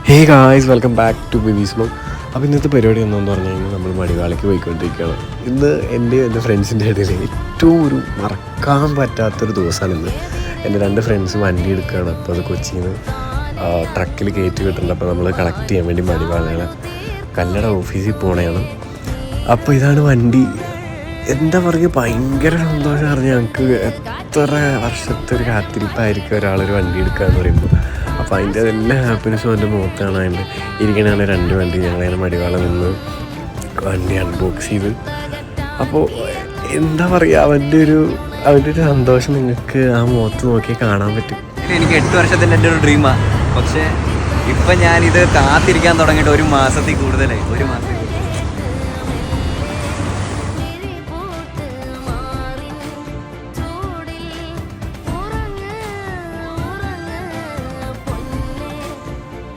Hey guys, welcome back to ബിബീസ് vlog. അപ്പോൾ ഇന്നത്തെ പരിപാടി എന്താണെന്ന് പറഞ്ഞു കഴിഞ്ഞാൽ നമ്മൾ മടിവാളയ്ക്ക് പോയിക്കൊണ്ടിരിക്കുകയാണ്. ഇന്ന് എൻ്റെ ഫ്രണ്ട്സിൻ്റെ ഇടയിൽ ഏറ്റവും ഒരു മറക്കാൻ പറ്റാത്തൊരു ദിവസമാണ് ഇന്ന്. എൻ്റെ രണ്ട് ഫ്രണ്ട്സ് വണ്ടി എടുക്കുകയാണ്. അപ്പോൾ അത് കൊച്ചിയിൽ നിന്ന് ട്രക്കിൽ കയറ്റി കിട്ടുന്നുണ്ട്. അപ്പോൾ നമ്മൾ കളക്ട് ചെയ്യാൻ വേണ്ടി മടിവാളകളെ കല്ലട ഓഫീസിൽ പോകണതാണ്. അപ്പോൾ ഇതാണ് വണ്ടി. എന്താ പറയുക, ഭയങ്കര സന്തോഷം അറിഞ്ഞാൽ ഞങ്ങൾക്ക് എത്ര വർഷത്തെ ഒരു കാത്തിരിപ്പായിരിക്കും ഒരാളൊരു വണ്ടി എടുക്കുക എന്ന് പറയുമ്പോൾ. അപ്പോൾ അതിൻ്റെ എല്ലാ ഹാപ്പിനെസ്സും എൻ്റെ മുഖത്താണ്. അതിൻ്റെ ഇരിക്കണതാണ് രണ്ട് വണ്ടി. ഞങ്ങളതിനെ മടിവാള നിന്ന് വണ്ടി അൺബോക്സ് ചെയ്ത്. അപ്പോൾ എന്താ പറയുക, അവൻ്റെ ഒരു സന്തോഷം നിങ്ങൾക്ക് ആ മുഖത്ത് നോക്കി കാണാൻ പറ്റും. എനിക്ക് 8 വർഷത്തിൻ്റെ എൻ്റെ ഒരു ഡ്രീമാണ്. പക്ഷേ ഇപ്പം ഞാനിത് കാത്തിരിക്കാൻ തുടങ്ങിയിട്ട് ഒരു മാസത്തിൽ കൂടുതലായി.